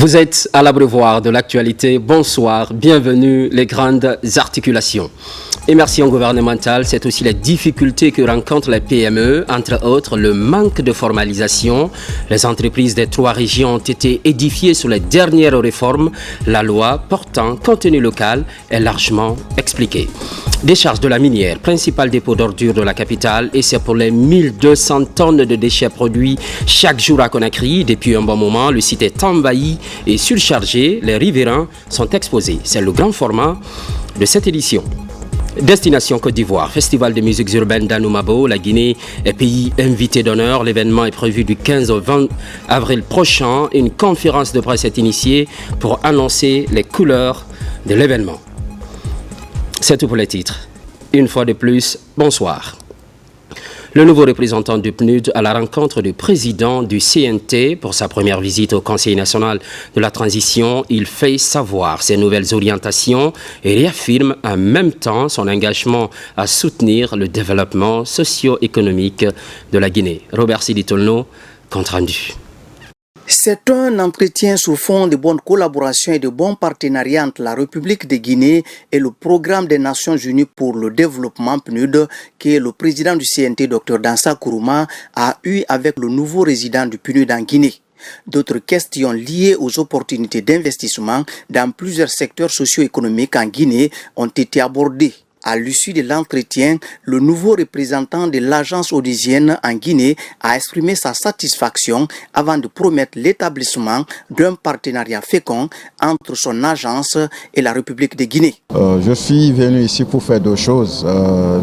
Vous êtes à l'abreuvoir de l'actualité. Bonsoir, bienvenue les grandes articulations. Immersion gouvernementale, c'est aussi les difficultés que rencontrent les PME, entre autres le manque de formalisation. Les entreprises des 3 régions ont été édifiées sur les dernières réformes. La loi portant contenu local est largement expliquée. Décharge de la minière, principal dépôt d'ordures de la capitale, et c'est pour les 1200 tonnes de déchets produits chaque jour à Conakry. Depuis un bon moment, le site est envahi et surchargé. Les riverains sont exposés. C'est le grand format de cette édition. Destination Côte d'Ivoire, festival de musique urbaine d'Anoumabo, la Guinée est pays invité d'honneur. L'événement est prévu du 15 au 20 avril prochain. Une conférence de presse est initiée pour annoncer les couleurs de l'événement. C'est tout pour les titres. Une fois de plus, bonsoir. Le nouveau représentant du PNUD à la rencontre du président du CNT pour sa première visite au Conseil national de la transition, il fait savoir ses nouvelles orientations et réaffirme en même temps son engagement à soutenir le développement socio-économique de la Guinée. Robert Siditolno, compte rendu. C'est un entretien sous fond de bonne collaboration et de bons partenariats entre la République de Guinée et le Programme des Nations Unies pour le développement PNUD que le président du CNT, Dr Dansa Kourouma, a eu avec le nouveau résident du PNUD en Guinée. D'autres questions liées aux opportunités d'investissement dans plusieurs secteurs socio-économiques en Guinée ont été abordées. À l'issue de l'entretien, le nouveau représentant de l'agence onusienne en Guinée a exprimé sa satisfaction avant de promettre l'établissement d'un partenariat fécond entre son agence et la République de Guinée. Je suis venu ici pour faire 2 choses.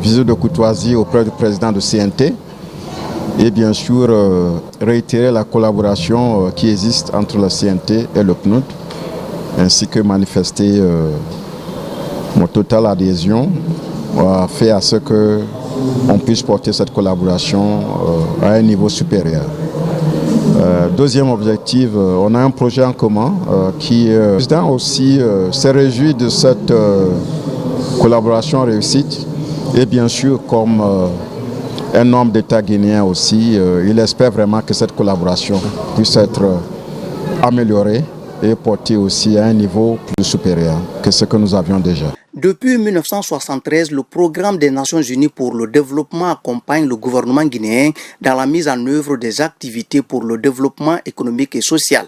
Visite de courtoisie auprès du président du CNT et bien sûr réitérer la collaboration qui existe entre le CNT et le PNUD, ainsi que manifester mon totale adhésion fait à ce qu'on puisse porter cette collaboration à un niveau supérieur. Deuxième objectif, on a un projet en commun qui le président aussi s'est réjoui de cette collaboration réussite et bien sûr comme un homme d'État guinéen aussi, il espère vraiment que cette collaboration puisse être améliorée et portée aussi à un niveau plus supérieur que ce que nous avions déjà. Depuis 1973, le Programme des Nations Unies pour le développement accompagne le gouvernement guinéen dans la mise en œuvre des activités pour le développement économique et social.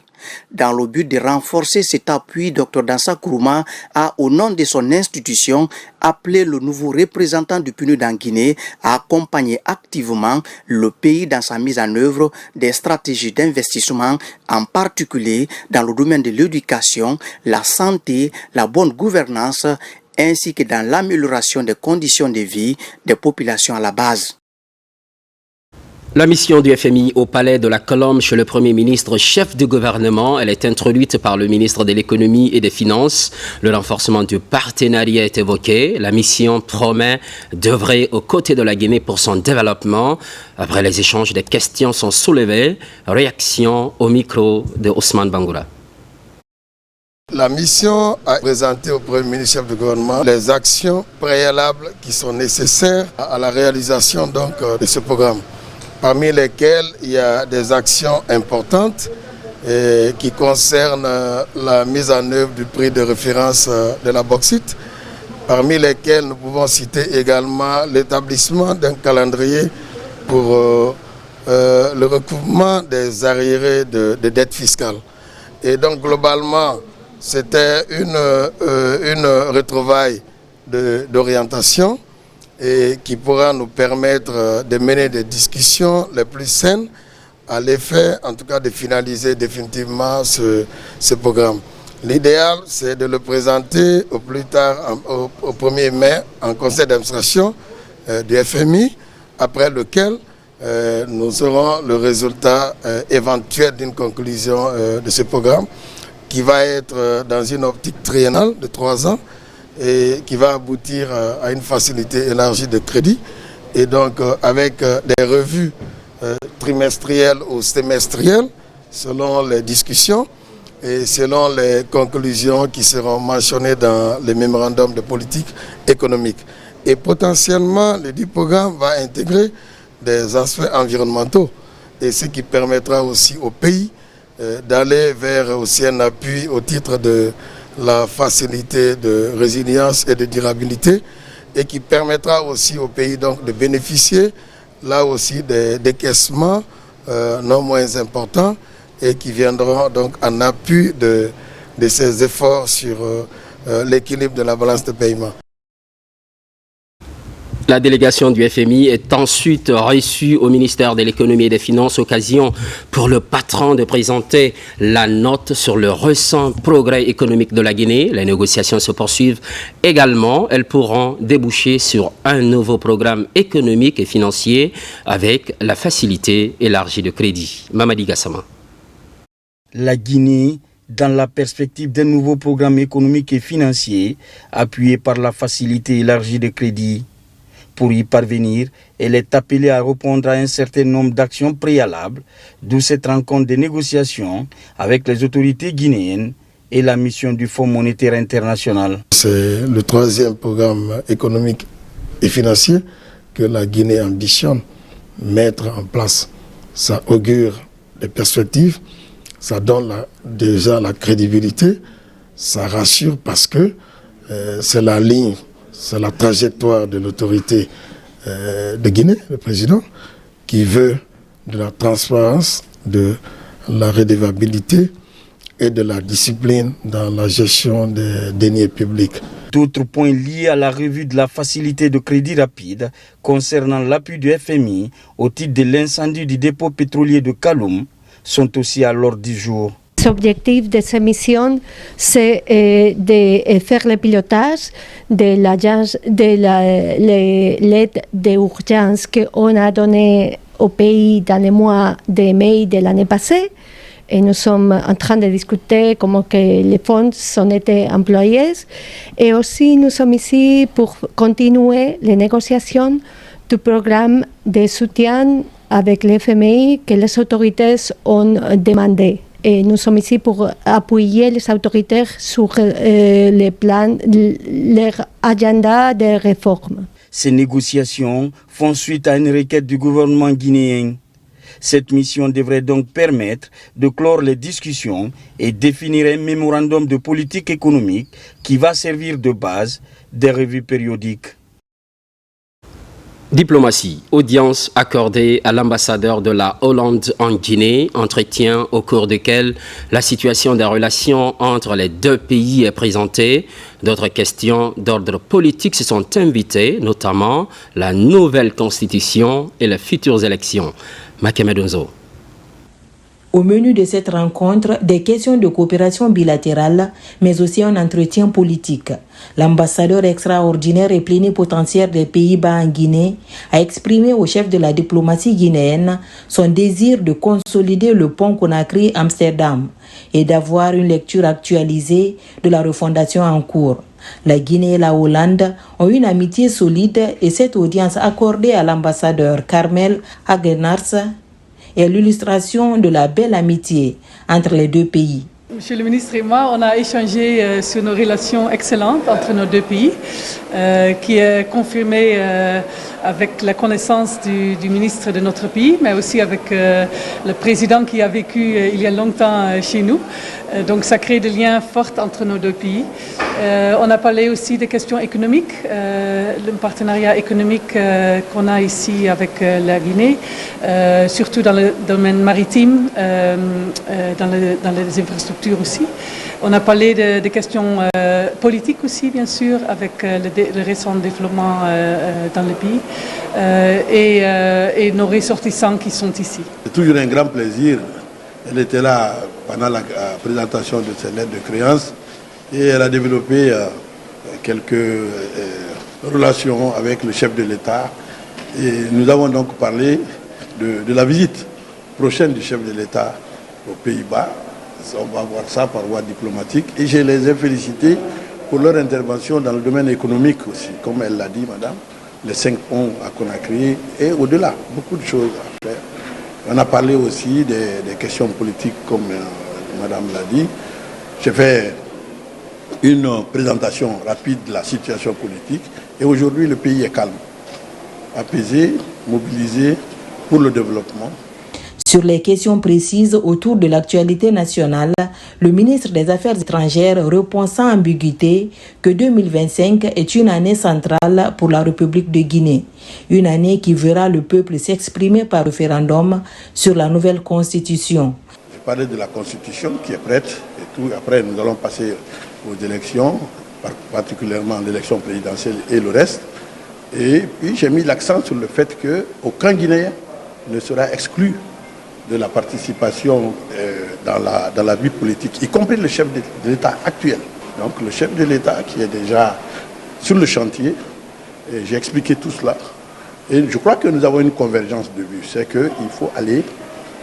Dans le but de renforcer cet appui, Dr Dansa Kourouma a, au nom de son institution, appelé le nouveau représentant du PNUD en Guinée à accompagner activement le pays dans sa mise en œuvre des stratégies d'investissement, en particulier dans le domaine de l'éducation, la santé, la bonne gouvernance, ainsi que dans l'amélioration des conditions de vie des populations à la base. La mission du FMI au palais de la Colombe chez le Premier ministre, chef du gouvernement, elle est introduite par le ministre de l'économie et des finances. Le renforcement du partenariat est évoqué. La mission promet d'œuvrer aux côtés de la Guinée pour son développement. Après les échanges, des questions sont soulevées. Réaction au micro de Ousmane Bangoura. La mission a présenté au Premier ministre chef du gouvernement les actions préalables qui sont nécessaires à la réalisation de ce programme, parmi lesquelles il y a des actions importantes qui concernent la mise en œuvre du prix de référence de la bauxite, parmi lesquelles nous pouvons citer également l'établissement d'un calendrier pour le recouvrement des arriérés de dettes fiscales. Et donc globalement, c'était une retrouvaille d'orientation et qui pourra nous permettre de mener des discussions les plus saines à l'effet, en tout cas, de finaliser définitivement ce programme. L'idéal, c'est de le présenter au plus tard, au 1er mai, en conseil d'administration du FMI, après lequel nous aurons le résultat éventuel d'une conclusion de ce programme, qui va être dans une optique triennale de 3 ans et qui va aboutir à une facilité élargie de crédit. Et donc avec des revues trimestrielles ou semestrielles selon les discussions et selon les conclusions qui seront mentionnées dans les mémorandums de politique économique. Et potentiellement, le dit programme va intégrer des aspects environnementaux et ce qui permettra aussi au pays d'aller vers aussi un appui au titre de la facilité de résilience et de durabilité et qui permettra aussi au pays donc de bénéficier là aussi des décaissements non moins importants et qui viendront donc en appui de ces efforts sur l'équilibre de la balance de paiement. La délégation du FMI est ensuite reçue au ministère de l'économie et des finances, occasion pour le patron de présenter la note sur le récent progrès économique de la Guinée. Les négociations se poursuivent également. Elles pourront déboucher sur un nouveau programme économique et financier avec la facilité élargie de crédit. Mamadi Gassama. La Guinée, dans la perspective d'un nouveau programme économique et financier appuyé par la facilité élargie de crédit. Pour y parvenir, elle est appelée à répondre à un certain nombre d'actions préalables, d'où cette rencontre de négociations avec les autorités guinéennes et la mission du Fonds monétaire international. C'est le troisième programme économique et financier que la Guinée ambitionne mettre en place. Ça augure des perspectives, ça donne déjà la crédibilité, ça rassure parce que c'est la ligne. C'est la trajectoire de l'autorité de Guinée, le président, qui veut de la transparence, de la redevabilité et de la discipline dans la gestion des deniers publics. D'autres points liés à la revue de la facilité de crédit rapide concernant l'appui du FMI au titre de l'incendie du dépôt pétrolier de Kaloum sont aussi à l'ordre du jour. L'objectif de cette mission, c'est de faire le pilotage de l'aide d'urgence qu'on a donnée au pays dans les mois de mai de l'année passée. Et nous sommes en train de discuter comment que les fonds ont été employés. Et aussi, nous sommes ici pour continuer les négociations du programme de soutien avec l'FMI que les autorités ont demandé. Et nous sommes ici pour appuyer les autorités sur les plans, leur agenda de réforme. Ces négociations font suite à une requête du gouvernement guinéen. Cette mission devrait donc permettre de clore les discussions et définir un mémorandum de politique économique qui va servir de base des revues périodiques. Diplomatie, audience accordée à l'ambassadeur de la Hollande en Guinée, entretien au cours duquel la situation des relations entre les deux pays est présentée. D'autres questions d'ordre politique se sont invitées, notamment la nouvelle constitution et les futures élections. Makemedonzo. Au menu de cette rencontre, des questions de coopération bilatérale, mais aussi un entretien politique. L'ambassadeur extraordinaire et plénipotentiaire des Pays-Bas en Guinée a exprimé au chef de la diplomatie guinéenne son désir de consolider le pont Conakry-Amsterdam et d'avoir une lecture actualisée de la refondation en cours. La Guinée et la Hollande ont une amitié solide et cette audience accordée à l'ambassadeur Carmel Hagenarts est l'illustration de la belle amitié entre les deux pays. Monsieur le ministre et moi, on a échangé sur nos relations excellentes entre nos deux pays, qui est confirmée avec la connaissance du ministre de notre pays, mais aussi avec le président qui a vécu il y a longtemps chez nous. Donc ça crée des liens forts entre nos deux pays. On a parlé aussi des questions économiques, le partenariat économique qu'on a ici avec la Guinée, surtout dans le domaine maritime, dans les infrastructures aussi. On a parlé des questions politiques aussi, bien sûr, avec le récent développement dans le pays et nos ressortissants qui sont ici. C'est toujours un grand plaisir. Elle était là pendant la présentation de cette lettre de créance et elle a développé quelques relations avec le chef de l'État. Et nous avons donc parlé de la visite prochaine du chef de l'État aux Pays-Bas. On va voir ça par voie diplomatique. Et je les ai félicités pour leur intervention dans le domaine économique aussi, comme elle l'a dit, madame. Les 5 ponts à Conakry et au-delà, beaucoup de choses à faire. On a parlé aussi des questions politiques, comme madame l'a dit. J'ai fait une présentation rapide de la situation politique. Et aujourd'hui, le pays est calme, apaisé, mobilisé pour le développement. Sur les questions précises autour de l'actualité nationale, le ministre des Affaires étrangères répond sans ambiguïté que 2025 est une année centrale pour la République de Guinée. Une année qui verra le peuple s'exprimer par référendum sur la nouvelle constitution. Je parlais de la constitution qui est prête et tout. Après, nous allons passer aux élections, particulièrement l'élection présidentielle et le reste. Et puis, j'ai mis l'accent sur le fait qu'aucun Guinéen ne sera exclu de la participation dans la vie politique, y compris le chef de l'État actuel. Donc le chef de l'État qui est déjà sur le chantier, et j'ai expliqué tout cela. Et je crois que nous avons une convergence de vues, c'est qu'il faut aller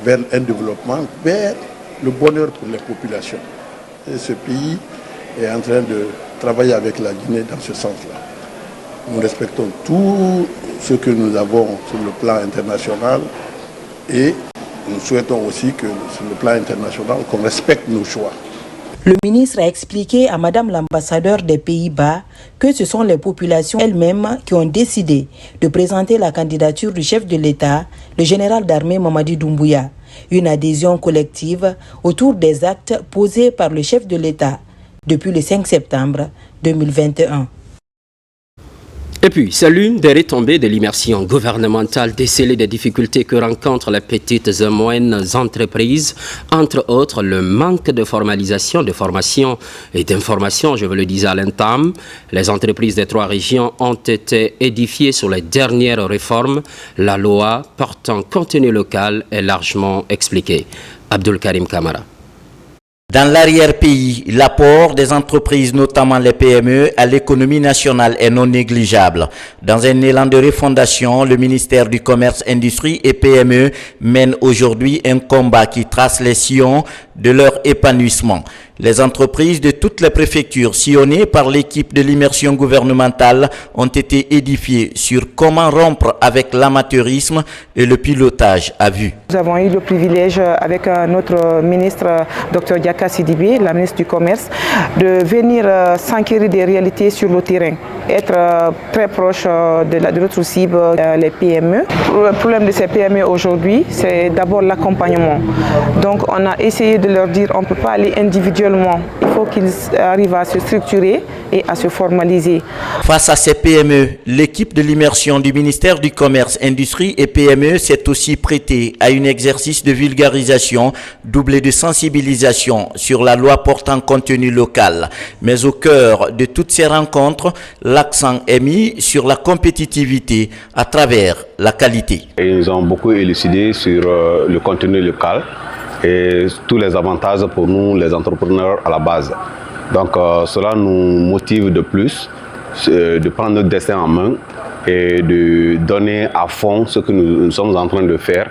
vers un développement, vers le bonheur pour les populations. Et ce pays est en train de travailler avec la Guinée dans ce sens-là. Nous respectons tout ce que nous avons sur le plan international et nous souhaitons aussi que sur le plan international, qu'on respecte nos choix. Le ministre a expliqué à Madame l'ambassadeur des Pays-Bas que ce sont les populations elles-mêmes qui ont décidé de présenter la candidature du chef de l'État, le général d'armée Mamadi Doumbouya. Une adhésion collective autour des actes posés par le chef de l'État depuis le 5 septembre 2021. Et puis, c'est l'une des retombées de l'immersion gouvernementale déceler des difficultés que rencontrent les petites et moyennes entreprises, entre autres le manque de formalisation, de formation et d'information, je vous le disais à l'instant. Les entreprises des 3 régions ont été édifiées sur les dernières réformes. La loi portant contenu local est largement expliquée. Abdul Karim Kamara. Dans l'arrière-pays, l'apport des entreprises, notamment les PME, à l'économie nationale est non négligeable. Dans un élan de refondation, le ministère du Commerce, Industrie et PME mène aujourd'hui un combat qui trace les sillons de leur épanouissement. Les entreprises de toutes les préfectures sillonnées par l'équipe de l'immersion gouvernementale ont été édifiées sur comment rompre avec l'amateurisme et le pilotage à vue. Nous avons eu le privilège avec notre ministre Dr Diaka Sidibé, la ministre du Commerce, de venir s'enquérir des réalités sur le terrain, être très proche de notre cible, les PME. Le problème de ces PME aujourd'hui, c'est d'abord l'accompagnement. Donc on a essayé de leur dire on ne peut pas aller individuellement. Il faut qu'ils arrivent à se structurer et à se formaliser. Face à ces PME, l'équipe de l'immersion du ministère du Commerce, Industrie et PME s'est aussi prêtée à un exercice de vulgarisation doublé de sensibilisation sur la loi portant contenu local. Mais au cœur de toutes ces rencontres, l'accent est mis sur la compétitivité à travers la qualité. Et ils ont beaucoup élucidé sur le contenu local et tous les avantages pour nous, les entrepreneurs à la base. Donc cela nous motive de plus de prendre notre destin en main et de donner à fond ce que nous sommes en train de faire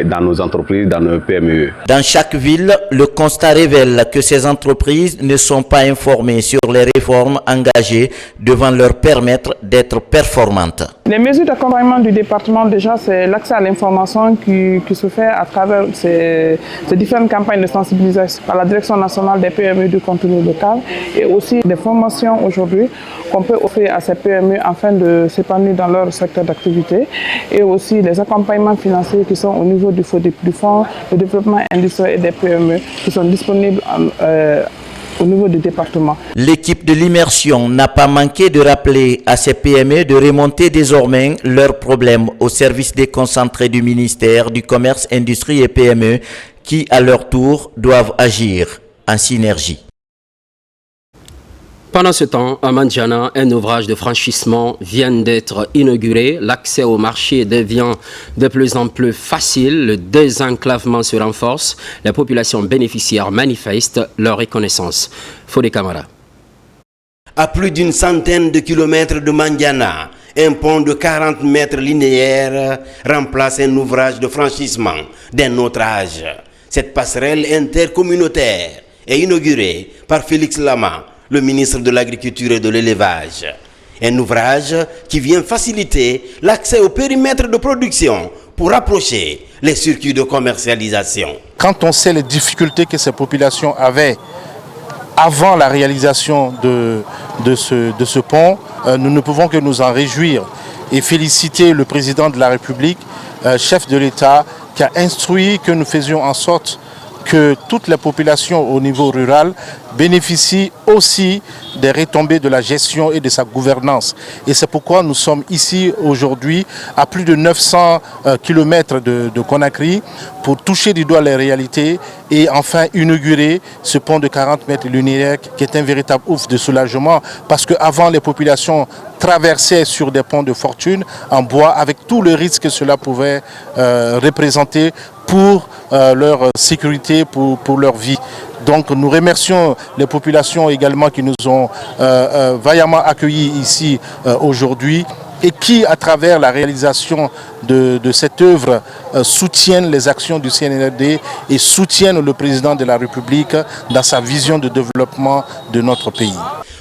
dans nos entreprises, dans nos PME. Dans chaque ville, le constat révèle que ces entreprises ne sont pas informées sur les réformes engagées devant leur permettre d'être performantes. Les mesures d'accompagnement du département, déjà, c'est l'accès à l'information qui se fait à travers ces différentes campagnes de sensibilisation par la Direction nationale des PME du contenu local et aussi des formations aujourd'hui qu'on peut offrir à ces PME afin de s'épanouir dans leur secteur d'activité et aussi des accompagnements financiers qui sont au niveau du fonds de développement industriel et des PME qui sont disponibles au niveau du département. L'équipe de l'immersion n'a pas manqué de rappeler à ces PME de remonter désormais leurs problèmes au service déconcentré du ministère du Commerce, Industrie et PME qui, à leur tour, doivent agir en synergie. Pendant ce temps, à Mandjana, un ouvrage de franchissement vient d'être inauguré. L'accès au marché devient de plus en plus facile. Le désenclavement se renforce. Les populations bénéficiaires manifestent leur reconnaissance. Fodé Camara. À plus d'une centaine de kilomètres de Mandjana, un pont de 40 mètres linéaires remplace un ouvrage de franchissement d'un autre âge. Cette passerelle intercommunautaire est inaugurée par Félix Lama, le ministre de l'Agriculture et de l'Élevage. Un ouvrage qui vient faciliter l'accès au périmètre de production pour rapprocher les circuits de commercialisation. Quand on sait les difficultés que ces populations avaient avant la réalisation de ce pont, nous ne pouvons que nous en réjouir et féliciter le président de la République, chef de l'État, qui a instruit que nous faisions en sorte que toutes les populations au niveau rural bénéficient aussi des retombées de la gestion et de sa gouvernance. Et c'est pourquoi nous sommes ici aujourd'hui à plus de 900 km de Conakry pour toucher du doigt les réalités et enfin inaugurer ce pont de 40 mètres linéaires qui est un véritable ouf de soulagement parce qu'avant les populations traversaient sur des ponts de fortune en bois avec tout le risque que cela pouvait représenter pour leur sécurité, pour leur vie. Donc nous remercions les populations également qui nous ont vaillamment accueillis ici aujourd'hui et qui, à travers la réalisation de cette œuvre, soutiennent les actions du CNRD et soutiennent le président de la République dans sa vision de développement de notre pays.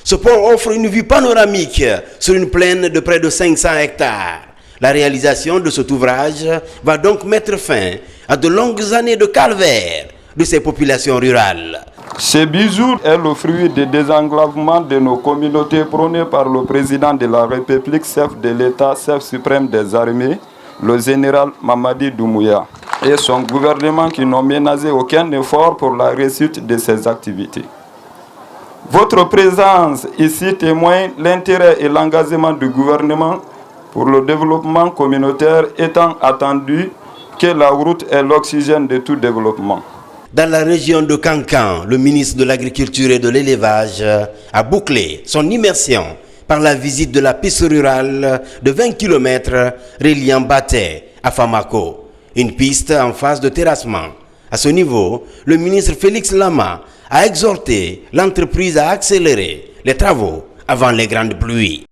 Ce pont offre une vue panoramique sur une plaine de près de 500 hectares. La réalisation de cet ouvrage va donc mettre fin à de longues années de calvaire de ces populations rurales. Ce bijou est le fruit du désenglavement de nos communautés prôné par le président de la République, chef de l'État, chef suprême des armées, le général Mamadi Doumbouya, et son gouvernement qui n'ont ménagé aucun effort pour la réussite de ces activités. Votre présence ici témoigne l'intérêt et l'engagement du gouvernement pour le développement communautaire, étant attendu que la route est l'oxygène de tout développement. Dans la région de Kankan, le ministre de l'Agriculture et de l'Élevage a bouclé son immersion par la visite de la piste rurale de 20 km reliant Baté à Famako, une piste en phase de terrassement. À ce niveau, le ministre Félix Lama a exhorté l'entreprise à accélérer les travaux avant les grandes pluies.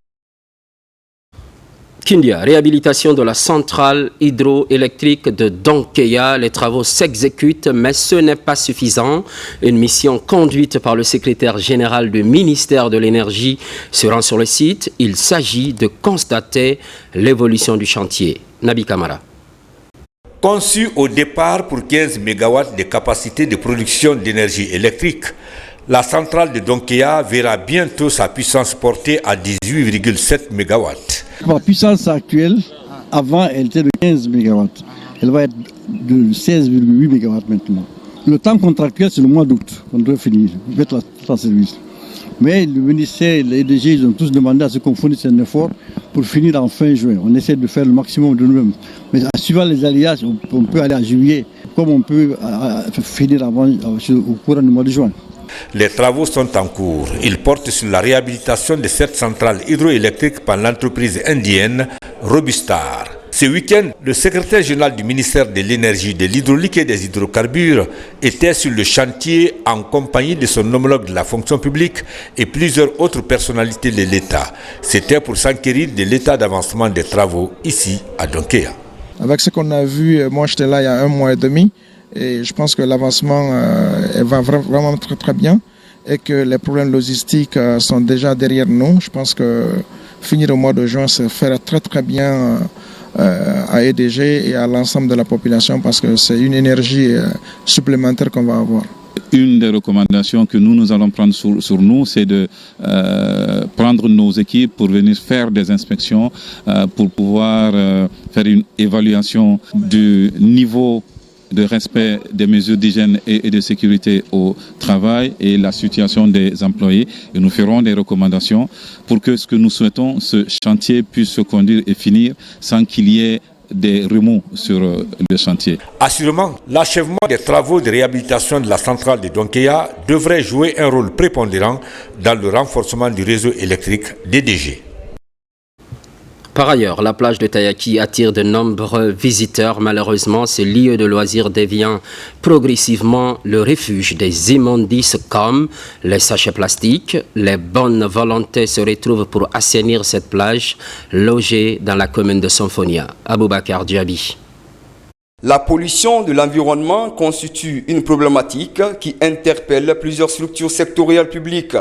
Kindia, réhabilitation de la centrale hydroélectrique de Donkeya. Les travaux s'exécutent, mais ce n'est pas suffisant. Une mission conduite par le secrétaire général du ministère de l'Énergie se rend sur le site. Il s'agit de constater l'évolution du chantier. Nabi Kamara. Conçu au départ pour 15 MW de capacité de production d'énergie électrique, la centrale de Donkeya verra bientôt sa puissance portée à 18,7 MW. La puissance actuelle, avant, elle était de 15 MW. Elle va être de 16,8 MW maintenant. Le temps contractuel, c'est le mois d'août qu'on doit finir, mettre la service. Mais le ministère et les EDG, ils ont tous demandé à ce qu'on fournisse un effort pour finir en fin juin. On essaie de faire le maximum de nous-mêmes. Mais suivant les aléas, on peut aller à juillet, comme on peut finir au courant du mois de juin. Les travaux sont en cours. Ils portent sur la réhabilitation de cette centrale hydroélectrique par l'entreprise indienne Robustar. Ce week-end, le secrétaire général du ministère de l'Énergie, de l'Hydraulique et des Hydrocarbures était sur le chantier en compagnie de son homologue de la fonction publique et plusieurs autres personnalités de l'État. C'était pour s'enquérir de l'état d'avancement des travaux ici à Donkeya. Avec ce qu'on a vu, moi j'étais là il y a 1 mois et demi. Et je pense que l'avancement va vraiment très bien et que les problèmes logistiques sont déjà derrière nous. Je pense que finir au mois de juin, c'est faire très bien à EDG et à l'ensemble de la population parce que c'est une énergie supplémentaire qu'on va avoir. Une des recommandations que nous allons prendre sur nous, c'est de prendre nos équipes pour venir faire des inspections, pour pouvoir faire une évaluation du niveau de respect des mesures d'hygiène et de sécurité au travail et la situation des employés. Et nous ferons des recommandations pour que ce que nous souhaitons, ce chantier puisse se conduire et finir sans qu'il y ait des remous sur le chantier. Assurément, l'achèvement des travaux de réhabilitation de la centrale de Donkeya devrait jouer un rôle prépondérant dans le renforcement du réseau électrique d'EDG. Par ailleurs, la plage de Tayaki attire de nombreux visiteurs. Malheureusement, ce lieu de loisirs devient progressivement le refuge des immondices comme les sachets plastiques. Les bonnes volontés se retrouvent pour assainir cette plage logée dans la commune de Symphonia. Aboubakar Diaby. La pollution de l'environnement constitue une problématique qui interpelle plusieurs structures sectorielles publiques.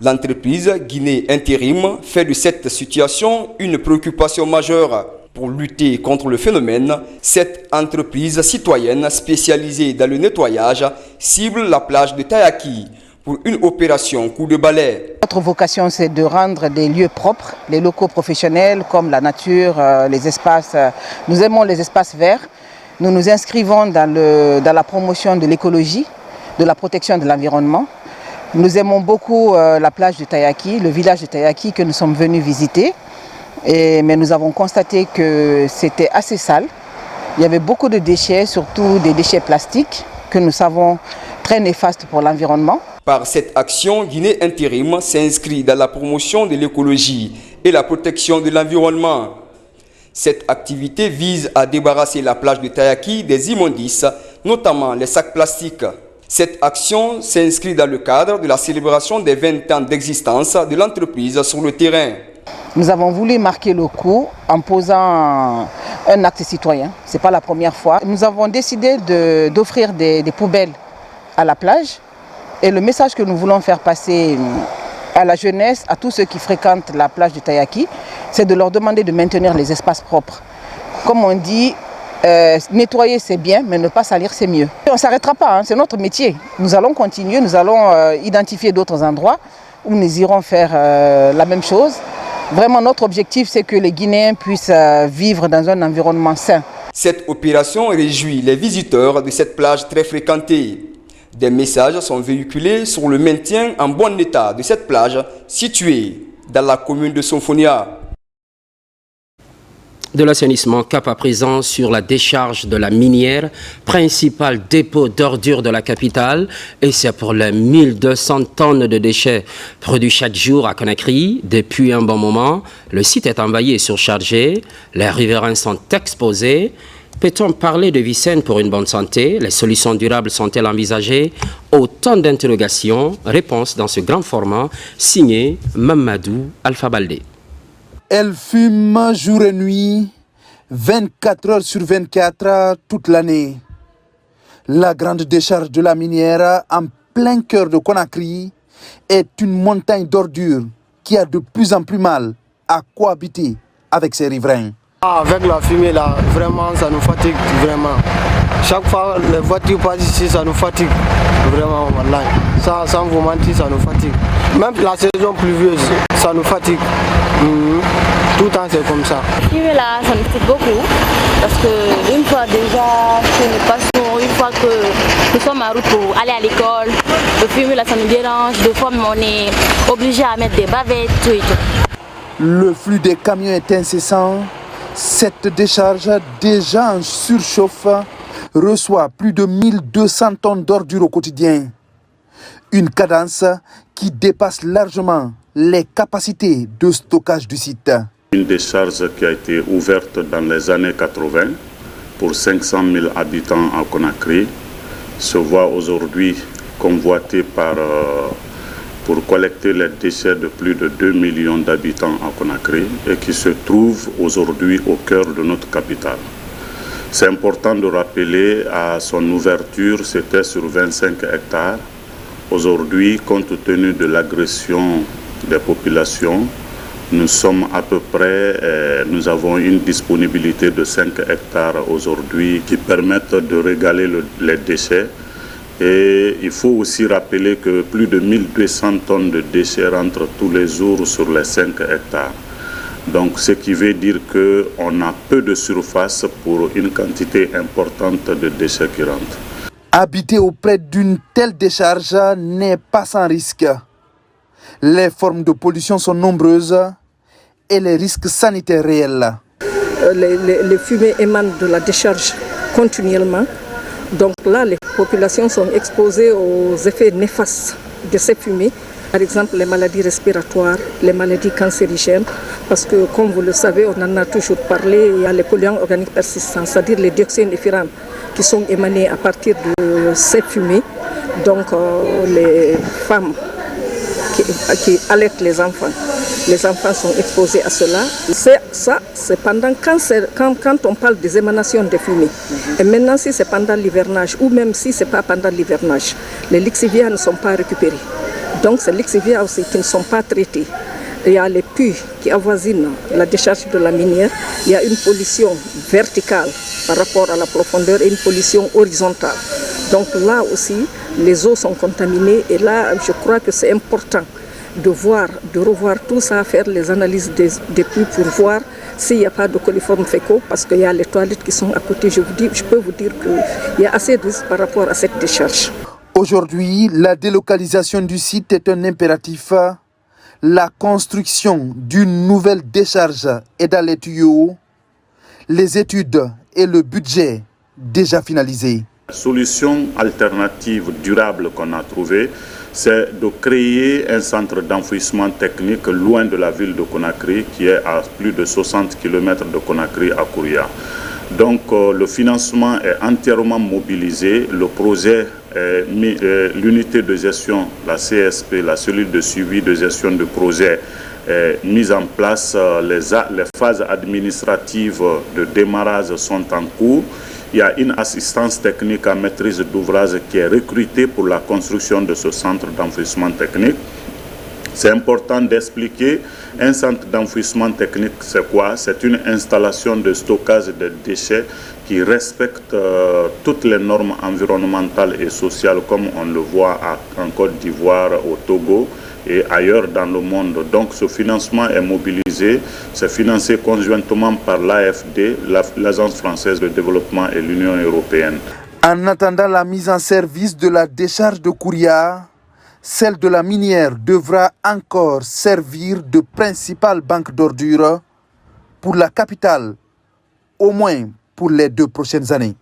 L'entreprise Guinée Intérim fait de cette situation une préoccupation majeure. Pour lutter contre le phénomène, cette entreprise citoyenne spécialisée dans le nettoyage cible la plage de Tayaki pour une opération coup de balai. Notre vocation, c'est de rendre des lieux propres, les locaux professionnels comme la nature, les espaces. Nous aimons les espaces verts. Nous nous inscrivons dans la promotion de l'écologie, de la protection de l'environnement. Nous aimons beaucoup la plage de Tayaki, le village de Tayaki que nous sommes venus visiter. Mais nous avons constaté que c'était assez sale. Il y avait beaucoup de déchets, surtout des déchets plastiques que nous savons très néfastes pour l'environnement. Par cette action, Guinée Intérim s'inscrit dans la promotion de l'écologie et la protection de l'environnement. Cette activité vise à débarrasser la plage de Tayaki des immondices, notamment les sacs plastiques. Cette action s'inscrit dans le cadre de la célébration des 20 ans d'existence de l'entreprise sur le terrain. Nous avons voulu marquer le coup en posant un acte citoyen. Ce n'est pas la première fois. Nous avons décidé d'offrir des poubelles à la plage. Et le message que nous voulons faire passer à la jeunesse, à tous ceux qui fréquentent la plage de Tayaki, c'est de leur demander de maintenir les espaces propres. Comme on dit, nettoyer c'est bien, mais ne pas salir c'est mieux. On ne s'arrêtera pas, hein, c'est notre métier. Nous allons continuer, nous allons identifier d'autres endroits où nous irons faire la même chose. Vraiment, notre objectif, c'est que les Guinéens puissent vivre dans un environnement sain. Cette opération réjouit les visiteurs de cette plage très fréquentée. Des messages sont véhiculés sur le maintien en bon état de cette plage située dans la commune de Sonfonia. De l'assainissement, cap à présent sur la décharge de la minière, principal dépôt d'ordures de la capitale, et c'est pour les 1200 tonnes de déchets produits chaque jour à Conakry. Depuis un bon moment, le site est envahi et surchargé, les riverains sont exposés. Peut-on parler de vie saine pour une bonne santé? Les solutions durables sont-elles envisagées? Autant d'interrogations. Réponse dans ce grand format, signé Mamadou Alpha Baldé. Elle fume jour et nuit, 24 heures sur 24, toute l'année. La grande décharge de la minière, en plein cœur de Conakry, est une montagne d'ordures qui a de plus en plus mal à cohabiter avec ses riverains. Avec la fumée là, vraiment ça nous fatigue, vraiment. Chaque fois les voitures passent ici, ça nous fatigue, vraiment. Voilà. Ça, sans vous mentir, ça nous fatigue. Même la saison pluvieuse, ça nous fatigue. Tout le temps c'est comme ça. La fumée là, ça nous fatigue beaucoup. Parce que une fois déjà que nous passons, une fois que nous sommes en route pour aller à l'école, le fumée là ça nous dérange. Des fois on est obligé à mettre des bavettes, tout et tout. Le flux des camions est incessant. Cette décharge, déjà en surchauffe, reçoit plus de 1200 tonnes d'ordures au quotidien. Une cadence qui dépasse largement les capacités de stockage du site. Une décharge qui a été ouverte dans les années 80 pour 500 000 habitants à Conakry se voit aujourd'hui convoitée pour collecter les déchets de plus de 2 millions d'habitants à Conakry et qui se trouve aujourd'hui au cœur de notre capitale. C'est important de rappeler à son ouverture, c'était sur 25 hectares. Aujourd'hui, compte tenu de l'agression des populations, nous sommes à peu près, nous avons une disponibilité de 5 hectares aujourd'hui qui permettent de régaler les déchets. Et il faut aussi rappeler que plus de 1200 tonnes de déchets rentrent tous les jours sur les 5 hectares. Donc ce qui veut dire qu'on a peu de surface pour une quantité importante de déchets qui rentrent. Habiter auprès d'une telle décharge n'est pas sans risque. Les formes de pollution sont nombreuses et les risques sanitaires réels. Les fumées émanent de la décharge continuellement. Donc là, les populations sont exposées aux effets néfastes de ces fumées. Par exemple, les maladies respiratoires, les maladies cancérigènes. Parce que, comme vous le savez, on en a toujours parlé, il y a les polluants organiques persistants, c'est-à-dire les dioxines et furans qui sont émanés à partir de ces fumées. Donc, les femmes qui allaitent les enfants sont exposés à cela. C'est pendant quand on parle des émanations des fumées. Et maintenant, si c'est pendant l'hivernage, ou même si ce n'est pas pendant l'hivernage, les lixiviats ne sont pas récupérés. Donc, ces lixiviats aussi qui ne sont pas traités. Il y a les puits qui avoisinent la décharge de la minière. Il y a une pollution verticale par rapport à la profondeur et une pollution horizontale. Donc là aussi, les eaux sont contaminées et là, je crois que c'est important de revoir tout ça, faire les analyses des puits pour voir s'il n'y a pas de coliformes fécaux, parce qu'il y a les toilettes qui sont à côté. Je peux vous dire qu'il y a assez de risques par rapport à cette décharge. Aujourd'hui, la délocalisation du site est un impératif. La construction d'une nouvelle décharge est dans les tuyaux. Les études et le budget déjà finalisés. La solution alternative durable qu'on a trouvée, c'est de créer un centre d'enfouissement technique loin de la ville de Conakry, qui est à plus de 60 km de Conakry à Kouria. Donc le financement est entièrement mobilisé, le projet, l'unité de gestion, la CSP, la cellule de suivi de gestion de projet, est mise en place, les phases administratives de démarrage sont en cours. Il y a une assistance technique à maîtrise d'ouvrage qui est recrutée pour la construction de ce centre d'enfouissement technique. C'est important d'expliquer, un centre d'enfouissement technique, c'est quoi? C'est une installation de stockage de déchets qui respecte toutes les normes environnementales et sociales, comme on le voit en Côte d'Ivoire, au Togo et ailleurs dans le monde. Donc ce financement est mobilisé, c'est financé conjointement par l'AFD, l'Agence française de développement et l'Union européenne. En attendant la mise en service de la décharge de Kouria, celle de la minière devra encore servir de principale banque d'ordures pour la capitale, au moins pour les 2 prochaines années.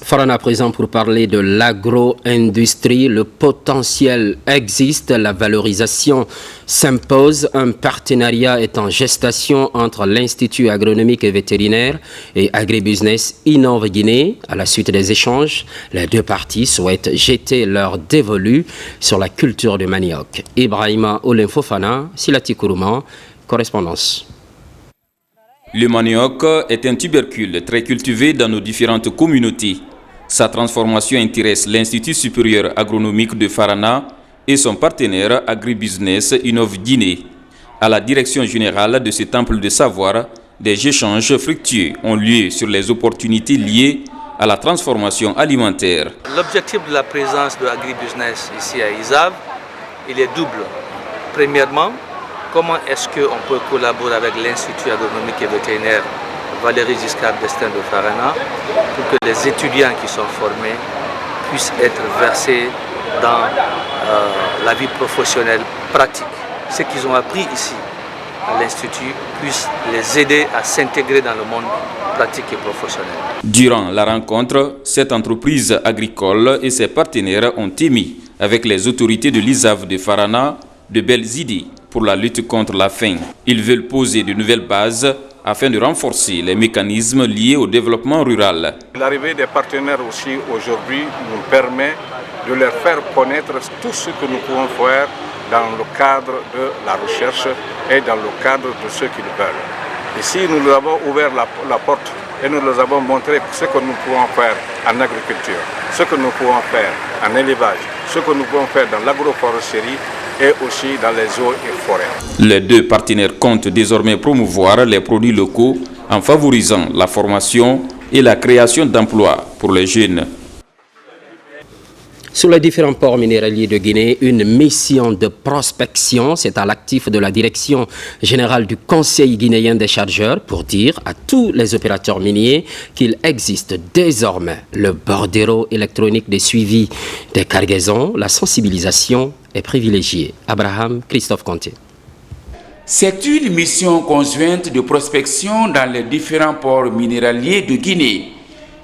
Farana à présent pour parler de l'agro-industrie. Le potentiel existe, la valorisation s'impose. Un partenariat est en gestation entre l'Institut agronomique et vétérinaire et Agribusiness Innove Guinée. À la suite des échanges, les deux parties souhaitent jeter leur dévolu sur la culture du manioc. Ibrahima Olenfofana, Silati Kourouman, correspondance. Le manioc est un tubercule très cultivé dans nos différentes communautés. Sa transformation intéresse l'Institut supérieur agronomique de Farana et son partenaire Agribusiness Innove Guinée. À la direction générale de ce temple de savoir, des échanges fructueux ont lieu sur les opportunités liées à la transformation alimentaire. L'objectif de la présence de Agribusiness ici à ISAV, il est double. Premièrement, comment est-ce qu'on peut collaborer avec l'Institut agronomique et vétérinaire Valéry Giscard d'Estaing de Farana pour que les étudiants qui sont formés puissent être versés dans la vie professionnelle pratique. Ce qu'ils ont appris ici à l'Institut puisse les aider à s'intégrer dans le monde pratique et professionnel. Durant la rencontre, cette entreprise agricole et ses partenaires ont émis avec les autorités de l'ISAV de Farana de belles idées pour la lutte contre la faim. Ils veulent poser de nouvelles bases afin de renforcer les mécanismes liés au développement rural. L'arrivée des partenaires aussi aujourd'hui nous permet de leur faire connaître tout ce que nous pouvons faire dans le cadre de la recherche et dans le cadre de ce qu'ils veulent. Ici, nous leur avons ouvert la porte et nous leur avons montré ce que nous pouvons faire en agriculture, ce que nous pouvons faire en élevage, ce que nous pouvons faire dans l'agroforesterie et aussi dans les eaux et forêts. Les deux partenaires comptent désormais promouvoir les produits locaux en favorisant la formation et la création d'emplois pour les jeunes. Sur les différents ports minéraliers de Guinée, une mission de prospection, c'est à l'actif de la direction générale du Conseil guinéen des chargeurs pour dire à tous les opérateurs miniers qu'il existe désormais le bordereau électronique de suivi des cargaisons. La sensibilisation est privilégiée. Abraham Christophe Conté. C'est une mission conjointe de prospection dans les différents ports minéraliers de Guinée.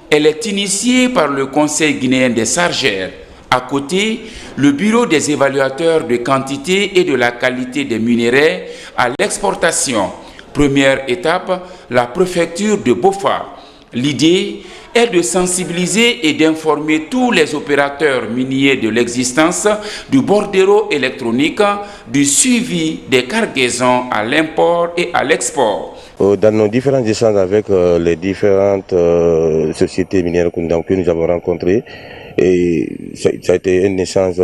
Elle est initiée par le Conseil guinéen des chargeurs. À côté, le Bureau des évaluateurs de quantité et de la qualité des minerais à l'exportation. Première étape, la préfecture de Bofa. L'idée est de sensibiliser et d'informer tous les opérateurs miniers de l'existence du bordereau électronique, du suivi des cargaisons à l'import et à l'export. Dans nos différents échanges avec les différentes sociétés minières que nous avons rencontrées, et ça a été un échange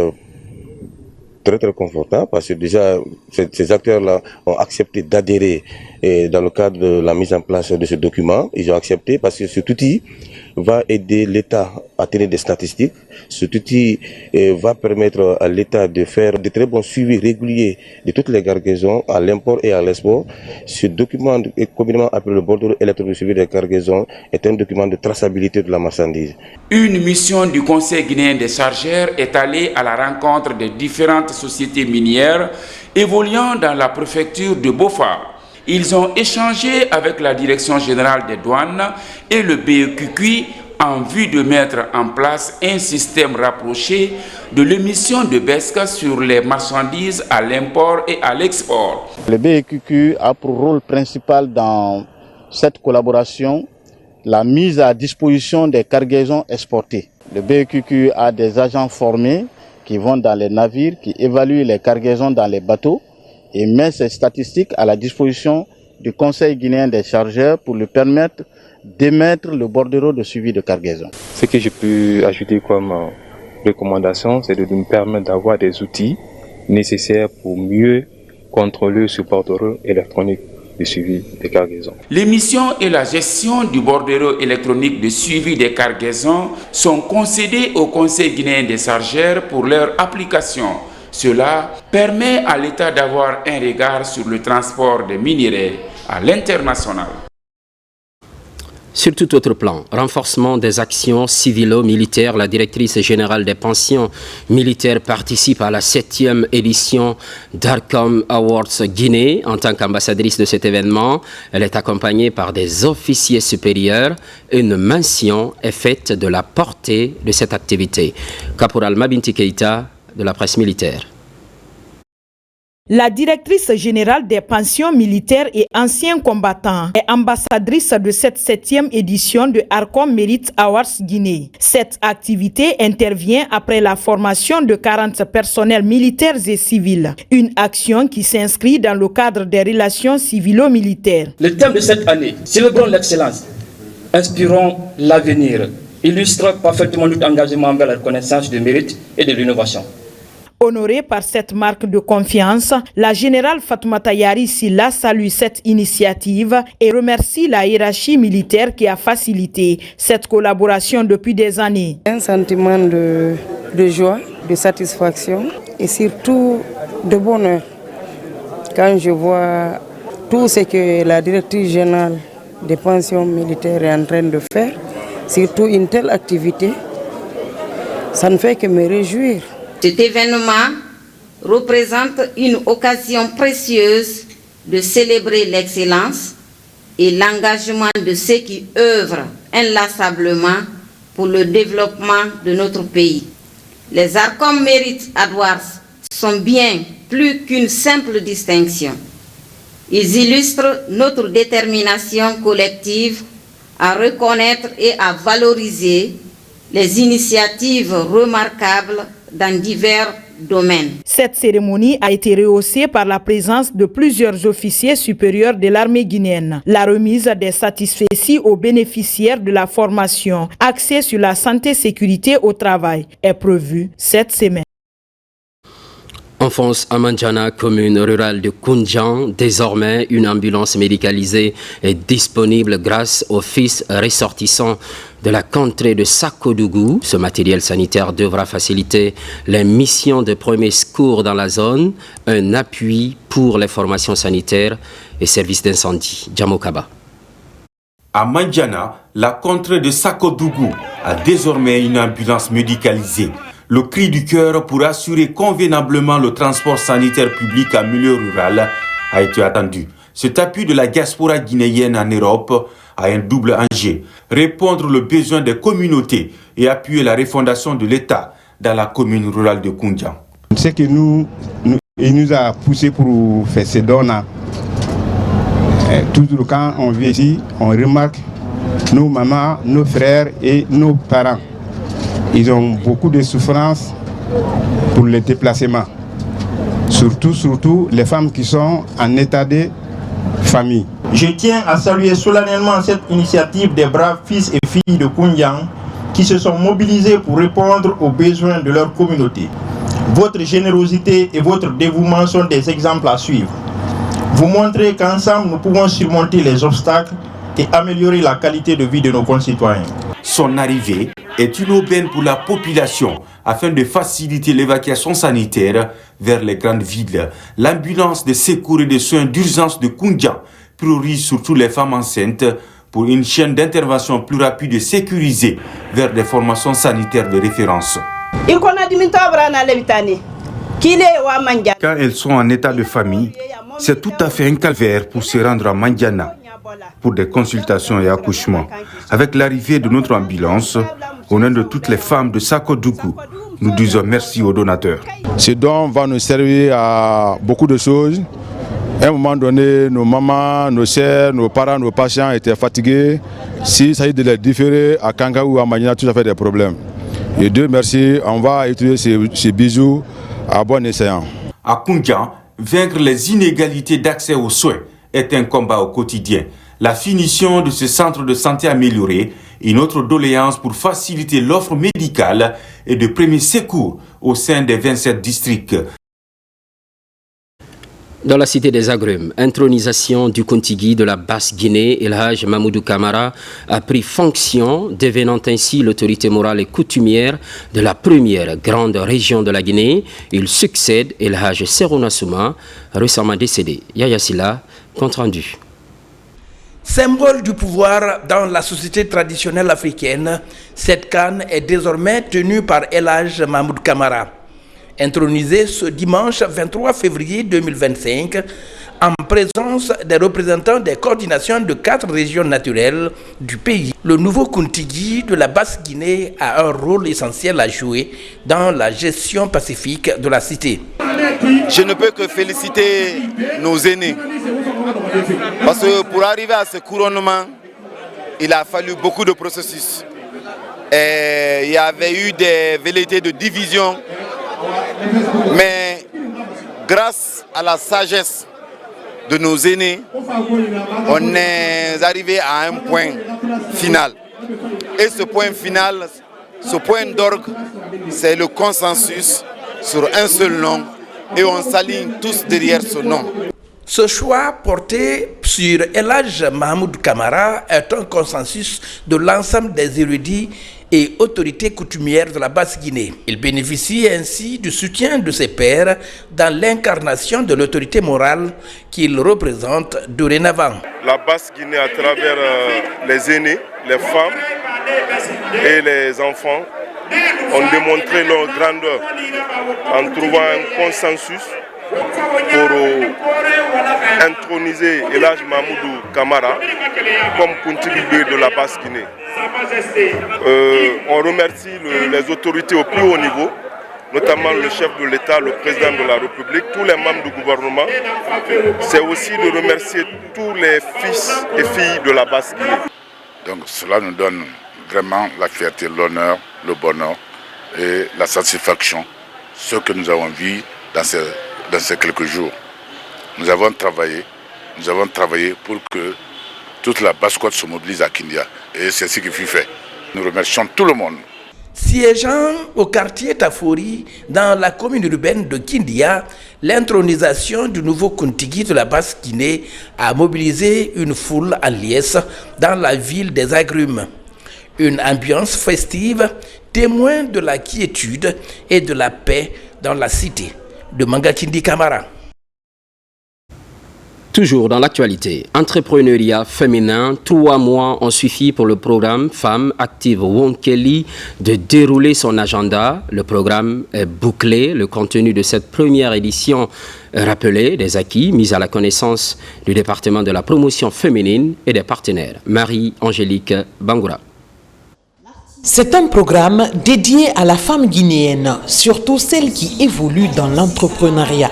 très confortable parce que déjà ces acteurs-là ont accepté d'adhérer dans le cadre de la mise en place de ce document. Ils ont accepté parce que cet outil va aider l'État à tenir des statistiques. Cet outil va permettre à l'État de faire de très bons suivis réguliers de toutes les cargaisons à l'import et à l'export. Ce document, communément appelé le bordereau électronique de suivi des cargaisons, est un document de traçabilité de la marchandise. Une mission du Conseil guinéen des chargeurs est allée à la rencontre des différentes sociétés minières évoluant dans la préfecture de Bofa. Ils ont échangé avec la Direction générale des douanes et le BEQQ en vue de mettre en place un système rapproché de l'émission de BESC sur les marchandises à l'import et à l'export. Le BEQQ a pour rôle principal dans cette collaboration la mise à disposition des cargaisons exportées. Le BEQQ a des agents formés qui vont dans les navires, qui évaluent les cargaisons dans les bateaux et met ces statistiques à la disposition du Conseil guinéen des chargeurs pour lui permettre d'émettre le bordereau de suivi de cargaison. Ce que je peux ajouter comme recommandation, c'est de nous permettre d'avoir des outils nécessaires pour mieux contrôler ce bordereau électronique de suivi des cargaisons. L'émission et la gestion du bordereau électronique de suivi des cargaisons sont concédées au Conseil guinéen des chargeurs pour leur application. Cela permet à l'État d'avoir un regard sur le transport des minerais à l'international. Sur tout autre plan, renforcement des actions civilo-militaires, la directrice générale des pensions militaires participe à la 7e édition d'Arcom Awards Guinée. En tant qu'ambassadrice de cet événement, elle est accompagnée par des officiers supérieurs. Une mention est faite de la portée de cette activité. Caporal Mabinti Keïta, de la presse militaire. La directrice générale des pensions militaires et anciens combattants est ambassadrice de cette 7e édition de Arcom Merit Awards Guinée. Cette activité intervient après la formation de 40 personnels militaires et civils. Une action qui s'inscrit dans le cadre des relations civilo-militaires. Le thème de cette année, célébrons l'excellence, inspirons l'avenir, illustre parfaitement notre engagement envers la reconnaissance du mérite et de l'innovation. Honorée par cette marque de confiance, la générale Fatoumata Yari Silla salue cette initiative et remercie la hiérarchie militaire qui a facilité cette collaboration depuis des années. Un sentiment de joie, de satisfaction et surtout de bonheur quand je vois tout ce que la directrice générale des pensions militaires est en train de faire, surtout une telle activité, ça ne fait que me réjouir. Cet événement représente une occasion précieuse de célébrer l'excellence et l'engagement de ceux qui œuvrent inlassablement pour le développement de notre pays. Les Arcom Merit Awards sont bien plus qu'une simple distinction. Ils illustrent notre détermination collective à reconnaître et à valoriser les initiatives remarquables dans divers domaines. Cette cérémonie a été rehaussée par la présence de plusieurs officiers supérieurs de l'armée guinéenne. La remise des satisfecits aux bénéficiaires de la formation axée sur la santé et sécurité au travail est prévue cette semaine. Enfance à Manjana, commune rurale de Koundjan, désormais une ambulance médicalisée est disponible grâce aux fils ressortissants de la contrée de Sakodougou. Ce matériel sanitaire devra faciliter les missions de premier secours dans la zone, un appui pour les formations sanitaires et services d'incendie. Djamokaba. À Manjana, la contrée de Sakodougou a désormais une ambulance médicalisée. Le cri du cœur pour assurer convenablement le transport sanitaire public en milieu rural a été attendu. Cet appui de la diaspora guinéenne en Europe a un double enjeu: répondre aux besoins des communautés et appuyer la refondation de l'État dans la commune rurale de Koundjan. Ce qui nous a poussé pour faire ces dons-là, toujours quand on vient ici, on remarque nos mamans, nos frères et nos parents. Ils ont beaucoup de souffrance pour le déplacement. Surtout les femmes qui sont en état de famille. Je tiens à saluer solennellement cette initiative des braves fils et filles de Koundjan qui se sont mobilisés pour répondre aux besoins de leur communauté. Votre générosité et votre dévouement sont des exemples à suivre. Vous montrez qu'ensemble nous pouvons surmonter les obstacles et améliorer la qualité de vie de nos concitoyens. Son arrivée est une aubaine pour la population afin de faciliter l'évacuation sanitaire vers les grandes villes. L'ambulance de secours et de soins d'urgence de Koundian priorise surtout les femmes enceintes pour une chaîne d'intervention plus rapide et sécurisée vers des formations sanitaires de référence. Quand elles sont en état de famille, c'est tout à fait un calvaire pour se rendre à Mandiana pour des consultations et accouchements. Avec l'arrivée de notre ambulance, au nom de toutes les femmes de Sakodougou, nous disons merci aux donateurs. Ce don va nous servir à beaucoup de choses. À un moment donné, nos mamans, nos sœurs, nos parents, nos patients étaient fatigués. S'il s'agit de les différer à Kanga ou à Mandiana, tout ça fait des problèmes. Et Dieu merci, on va utiliser ces bijoux à bon escient. À Koundian, vaincre les inégalités d'accès aux soins est un combat au quotidien. La finition de ce centre de santé amélioré est une autre doléance pour faciliter l'offre médicale et de premiers secours au sein des 27 districts. Dans la cité des agrumes, intronisation du Kontigi de la Basse-Guinée, El Hadj Mamoudou Camara a pris fonction, devenant ainsi l'autorité morale et coutumière de la première grande région de la Guinée. Il succède El Hadj Serouna Souma, récemment décédé. Yaya Silla, compte rendu. Symbole du pouvoir dans la société traditionnelle africaine, cette canne est désormais tenue par El Hadj Mamoudou Camara. Intronisé ce dimanche 23 février 2025 en présence des représentants des coordinations de 4 régions naturelles du pays. Le nouveau Kontigi de la Basse-Guinée a un rôle essentiel à jouer dans la gestion pacifique de la cité. Je ne peux que féliciter nos aînés parce que pour arriver à ce couronnement, il a fallu beaucoup de processus. Et il y avait eu des velléités de division. Mais grâce à la sagesse de nos aînés, on est arrivé à un point final. Et ce point final, ce point d'orgue, c'est le consensus sur un seul nom et on s'aligne tous derrière ce nom. Ce choix porté sur El Hadj Mamoudou Camara est un consensus de l'ensemble des érudits et autorités coutumières de la Basse-Guinée. Il bénéficie ainsi du soutien de ses pairs dans l'incarnation de l'autorité morale qu'il représente dorénavant. La Basse-Guinée, à travers les aînés, les femmes et les enfants, ont démontré leur grandeur en trouvant un consensus pour introniser El Hadj Mamoudou Camara comme Kontigi de la Basse-Guinée. On remercie les autorités au plus haut niveau, notamment le chef de l'État, le président de la République, tous les membres du gouvernement. C'est aussi de remercier tous les fils et filles de la Basse-Guinée. Donc cela nous donne vraiment la fierté, l'honneur, le bonheur et la satisfaction, ce que nous avons vu dans ces quelques jours. Nous avons travaillé pour que toute la Basse-Côte se mobilise à Kindia. Et c'est ce qui fut fait. Nous remercions tout le monde. Siégeant au quartier Tafori, dans la commune urbaine de Kindia, l'intronisation du nouveau Kontigi de la Basse-Guinée a mobilisé une foule en liesse dans la ville des agrumes. Une ambiance festive, témoin de la quiétude et de la paix dans la cité de Mangakindi Camara. Toujours dans l'actualité, entrepreneuriat féminin, 3 mois ont suffi pour le programme Femmes Actives Wonkeli de dérouler son agenda. Le programme est bouclé. Le contenu de cette première édition rappelé des acquis mis à la connaissance du département de la promotion féminine et des partenaires. Marie-Angélique Bangoura. C'est un programme dédié à la femme guinéenne, surtout celle qui évolue dans l'entrepreneuriat.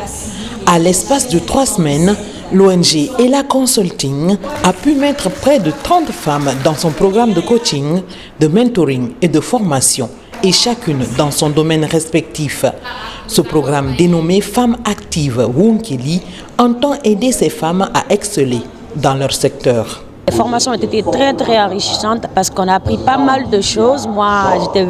À l'espace de 3 semaines, l'ONG Ella Consulting a pu mettre près de 30 femmes dans son programme de coaching, de mentoring et de formation, et chacune dans son domaine respectif. Ce programme dénommé Femmes Actives Wonkeli entend aider ces femmes à exceller dans leur secteur. Les formations ont été très très enrichissantes parce qu'on a appris pas mal de choses. Moi, il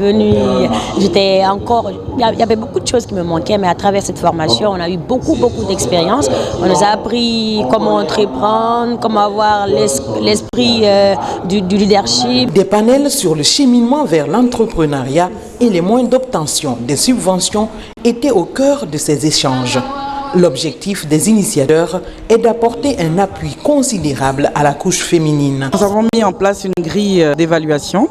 y avait beaucoup de choses qui me manquaient, mais à travers cette formation, on a eu beaucoup d'expérience. On nous a appris comment entreprendre, comment avoir l'esprit du leadership. Des panels sur le cheminement vers l'entrepreneuriat et les moyens d'obtention des subventions étaient au cœur de ces échanges. L'objectif des initiateurs est d'apporter un appui considérable à la couche féminine. Nous avons mis en place une grille d'évaluation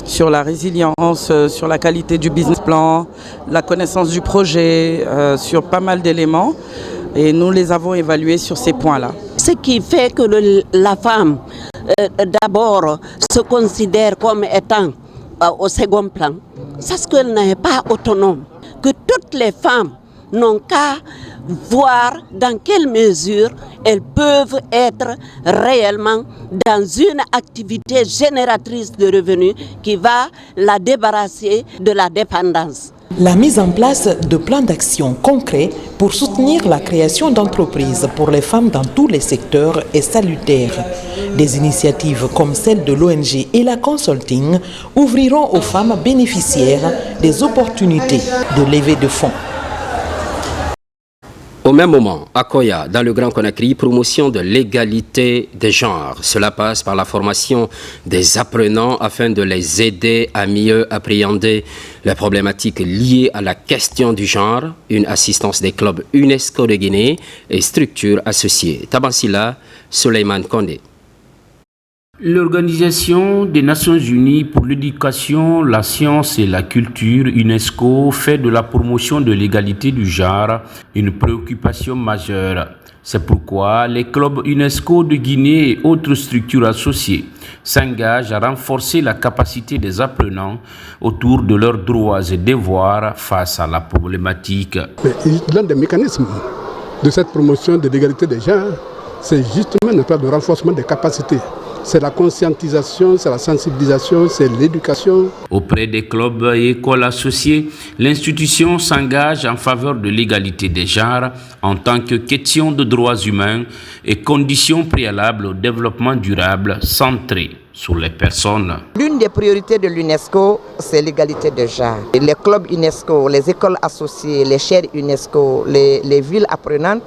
sur la résilience, sur la qualité du business plan, la connaissance du projet, sur pas mal d'éléments. Et nous les avons évalués sur ces points-là. Ce qui fait que la femme, d'abord, se considère comme étant au second plan, c'est ce qu'elle n'est pas autonome. Que toutes les femmes n'ont qu'à voir dans quelle mesure elles peuvent être réellement dans une activité génératrice de revenus qui va la débarrasser de la dépendance. La mise en place de plans d'action concrets pour soutenir la création d'entreprises pour les femmes dans tous les secteurs est salutaire. Des initiatives comme celle de l'ONG Ela Consulting ouvriront aux femmes bénéficiaires des opportunités de levée de fonds. Au même moment, à Koya, dans le Grand Conakry, promotion de l'égalité des genres. Cela passe par la formation des apprenants afin de les aider à mieux appréhender les problématiques liées à la question du genre, une assistance des clubs UNESCO de Guinée et structures associées. Tabansila, Soleiman Kondé. L'Organisation des Nations Unies pour l'éducation, la science et la culture, UNESCO, fait de la promotion de l'égalité du genre une préoccupation majeure. C'est pourquoi les clubs UNESCO de Guinée et autres structures associées s'engagent à renforcer la capacité des apprenants autour de leurs droits et devoirs face à la problématique. L'un des mécanismes de cette promotion de l'égalité des genres, c'est justement une épreuve de renforcement des capacités. C'est la conscientisation, c'est la sensibilisation, c'est l'éducation. Auprès des clubs et écoles associés, l'institution s'engage en faveur de l'égalité des genres en tant que question de droits humains et condition préalable au développement durable centré sur les personnes. L'une des priorités de l'UNESCO, c'est l'égalité des genres. Les clubs UNESCO, les écoles associées, les chaires UNESCO, les villes apprenantes,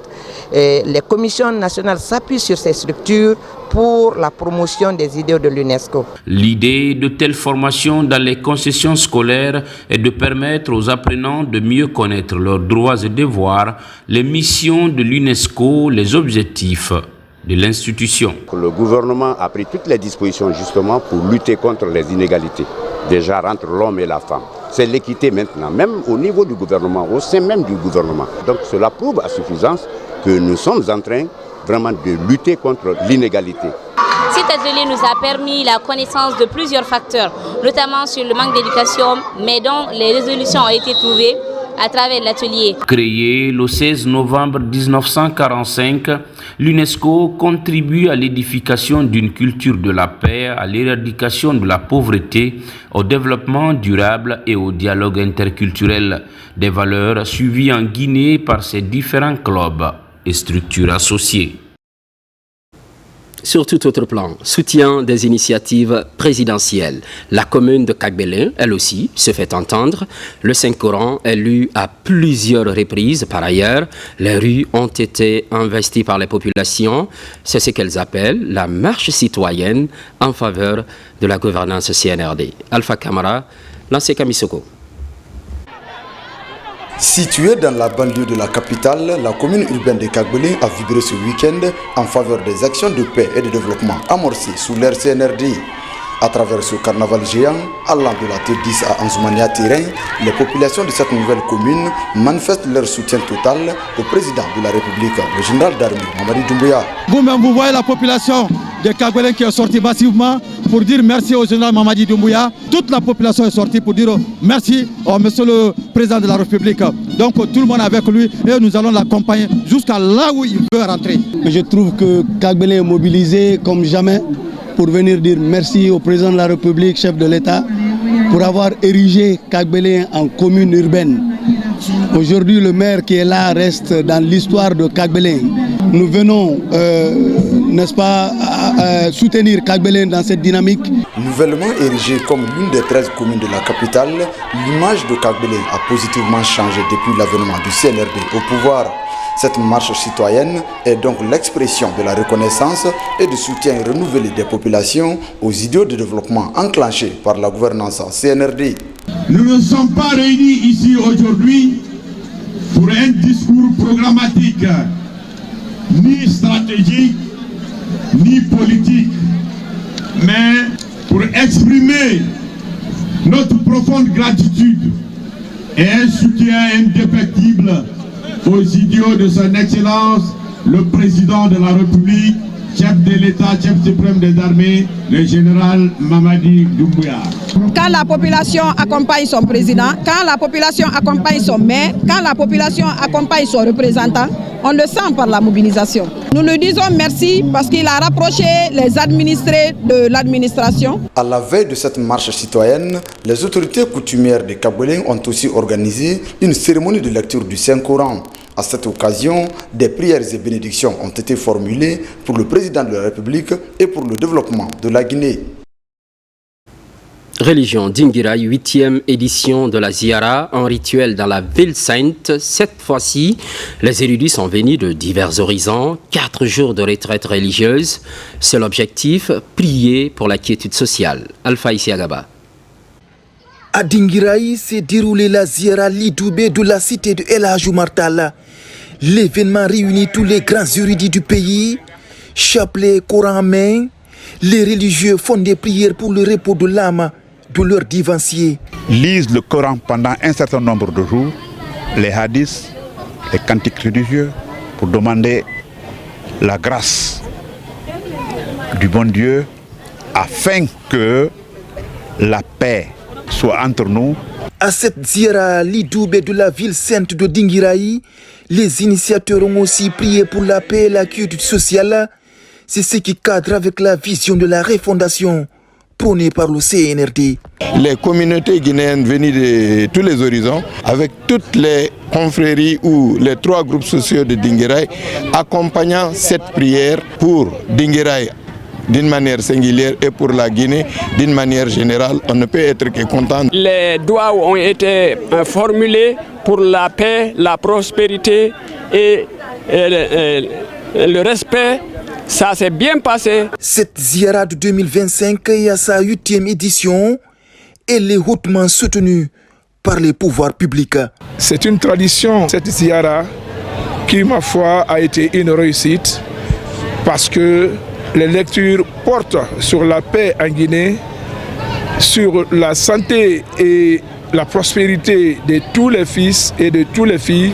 les commissions nationales s'appuient sur ces structures pour la promotion des idéaux de l'UNESCO. L'idée de telles formations dans les concessions scolaires est de permettre aux apprenants de mieux connaître leurs droits et devoirs, les missions de l'UNESCO, les objectifs de l'institution. Le gouvernement a pris toutes les dispositions justement pour lutter contre les inégalités, déjà entre l'homme et la femme. C'est l'équité maintenant, même au niveau du gouvernement, au sein même du gouvernement. Donc cela prouve à suffisance que nous sommes en train vraiment de lutter contre l'inégalité. Cet atelier nous a permis la connaissance de plusieurs facteurs, notamment sur le manque d'éducation, mais dont les résolutions ont été trouvées à travers l'atelier. Créé le 16 novembre 1945, l'UNESCO contribue à l'édification d'une culture de la paix, à l'éradication de la pauvreté, au développement durable et au dialogue interculturel, des valeurs suivies en Guinée par ses différents clubs et structures associées. Sur tout autre plan, soutien des initiatives présidentielles. La commune de Kagbélin, elle aussi, se fait entendre. Le Saint-Coran est lu à plusieurs reprises. Par ailleurs, les rues ont été investies par les populations. C'est ce qu'elles appellent la marche citoyenne en faveur de la gouvernance CNRD. Alpha Camara, Lancé Kamisoko. Située dans la banlieue de la capitale, la commune urbaine de Kagbélin a vibré ce week-end en faveur des actions de paix et de développement amorcées sous l'ère CNRD. À travers ce carnaval géant, allant de la T10 à Ansoumania Terrain, les populations de cette nouvelle commune manifestent leur soutien total au président de la République, le général d'armée Mamadi Doumbouya. Vous-même, vous voyez la population de Kagbélin qui est sortie massivement pour dire merci au général Mamadi Doumbouya. Toute la population est sortie pour dire merci au monsieur le président de la République. Donc tout le monde est avec lui et nous allons l'accompagner jusqu'à là où il veut rentrer. Je trouve que Kagbélin est mobilisé comme jamais pour venir dire merci au président de la République, chef de l'État, pour avoir érigé Kagbélin en commune urbaine. Aujourd'hui, le maire qui est là reste dans l'histoire de Kagbélin. Nous venons, n'est-ce pas, soutenir Kagbelen dans cette dynamique. Nouvellement érigée comme l'une des 13 communes de la capitale, l'image de Kagbelen a positivement changé depuis l'avènement du CNRD au pouvoir. Cette marche citoyenne est donc l'expression de la reconnaissance et du soutien renouvelé des populations aux idéaux de développement enclenchés par la gouvernance CNRD. Nous ne sommes pas réunis ici aujourd'hui pour un discours programmatique, ni stratégique, ni politique, mais pour exprimer notre profonde gratitude et un soutien indéfectible aux idéaux de son Excellence, le Président de la République, chef de l'État, chef suprême des armées, le général Mamadi Doumbouya. Quand la population accompagne son président, quand la population accompagne son maire, quand la population accompagne son représentant, on le sent par la mobilisation. Nous lui disons merci parce qu'il a rapproché les administrés de l'administration. À la veille de cette marche citoyenne, les autorités coutumières de Kagbelen ont aussi organisé une cérémonie de lecture du Saint-Coran. À cette occasion, des prières et bénédictions ont été formulées pour le président de la République et pour le développement de la Guinée. Religion Dinguiraye, 8e édition de la Ziara, un rituel dans la ville sainte. Cette fois-ci, les érudits sont venus de divers horizons, 4 jours de retraite religieuse. C'est l'objectif, prier pour la quiétude sociale. Alpha Isiagaba. À Dinguiraye s'est déroulé la Ziara Lidoubé de la cité de El Hadj Oumar Talla. L'événement réunit tous les grands érudits du pays, chapelet, Coran en main. Les religieux font des prières pour le repos de l'âme de leurs divanciers. Lisent le Coran pendant un certain nombre de jours, les hadiths, les cantiques religieux, pour demander la grâce du bon Dieu afin que la paix soit entre nous. À cette Ziara Lidoubé de la ville sainte de Dinguiraye, les initiateurs ont aussi prié pour la paix et la quiétude sociale. C'est ce qui cadre avec la vision de la refondation prônée par le CNRD. Les communautés guinéennes venues de tous les horizons, avec toutes les confréries ou les 3 groupes sociaux de Dinguiraye, accompagnant cette prière pour Dinguiraye d'une manière singulière et pour la Guinée d'une manière générale, on ne peut être que content. Les doigts ont été formulés pour la paix, la prospérité et le respect. Ça s'est bien passé. Cette Ziara de 2025 est à sa 8e édition. Elle est hautement soutenue par les pouvoirs publics. C'est une tradition, cette Ziara, qui, ma foi, a été une réussite parce que les lectures portent sur la paix en Guinée, sur la santé et la prospérité de tous les fils et de toutes les filles.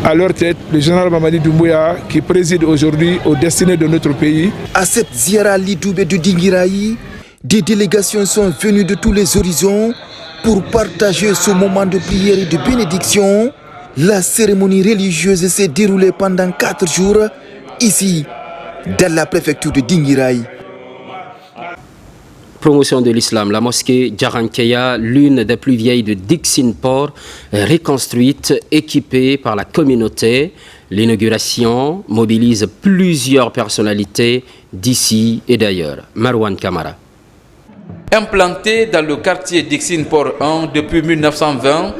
À leur tête, le général Mamadi Doumbouya qui préside aujourd'hui aux destinées de notre pays. À cette Ziara Lidoubé de Dinguiraye, des délégations sont venues de tous les horizons pour partager ce moment de prière et de bénédiction. La cérémonie religieuse s'est déroulée pendant 4 jours ici, dans la préfecture de Dinguiraye. Promotion de l'islam, la mosquée Djarankeya, l'une des plus vieilles de Dixine-Port, reconstruite, équipée par la communauté. L'inauguration mobilise plusieurs personnalités d'ici et d'ailleurs. Marwan Kamara. Implantée dans le quartier Dixine-Port 1 depuis 1920,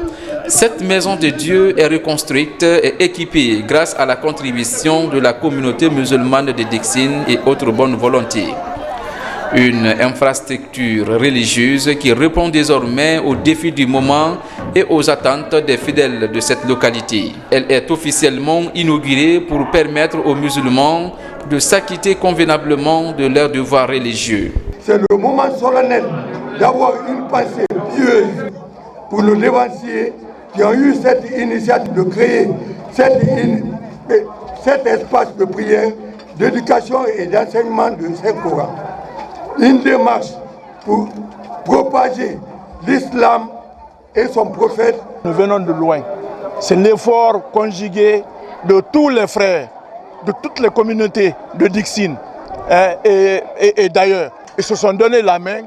cette maison de Dieu est reconstruite et équipée grâce à la contribution de la communauté musulmane de Dixine et autres bonnes volontés. Une infrastructure religieuse qui répond désormais aux défis du moment et aux attentes des fidèles de cette localité. Elle est officiellement inaugurée pour permettre aux musulmans de s'acquitter convenablement de leurs devoirs religieux. C'est le moment solennel d'avoir une pensée pieuse pour nos devanciers qui ont eu cette initiative de créer cet espace de prière, d'éducation et d'enseignement de Saint-Coran. Une démarche pour propager l'islam et son prophète. Nous venons de loin. C'est l'effort conjugué de tous les frères, de toutes les communautés de Dixine et d'ailleurs. Ils se sont donné la main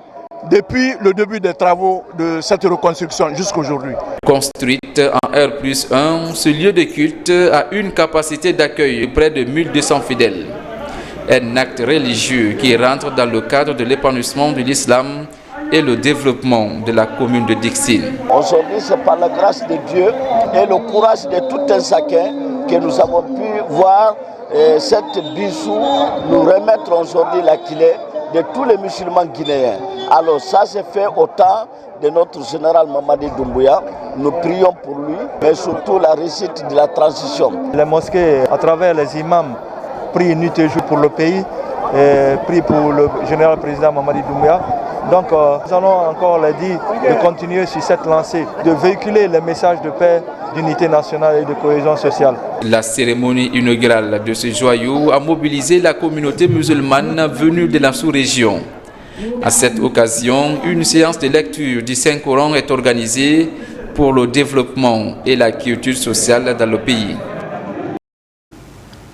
depuis le début des travaux de cette reconstruction jusqu'à aujourd'hui. Construite en R+1, ce lieu de culte a une capacité d'accueil de près de 1200 fidèles. un acte religieux qui rentre dans le cadre de l'épanouissement de l'islam et le développement de la commune de Dixine. Aujourd'hui, c'est par la grâce de Dieu et le courage de tout un chacun que nous avons pu voir cette Bissou nous remettre aujourd'hui la clé de tous les musulmans guinéens. Alors ça s'est fait au temps de notre général Mamadi Doumbouya. Nous prions pour lui, mais surtout la réussite de la transition. Les mosquées, à travers les imams, prient nuit et jour pour le pays, prient pour le général président Mamadi Doumbouya. Donc nous allons encore le dire, de continuer sur cette lancée, de véhiculer les messages de paix, d'unité nationale et de cohésion sociale. La cérémonie inaugurale de ce joyau a mobilisé la communauté musulmane venue de la sous-région. À cette occasion, une séance de lecture du Saint-Coran est organisée pour le développement et la culture sociale dans le pays.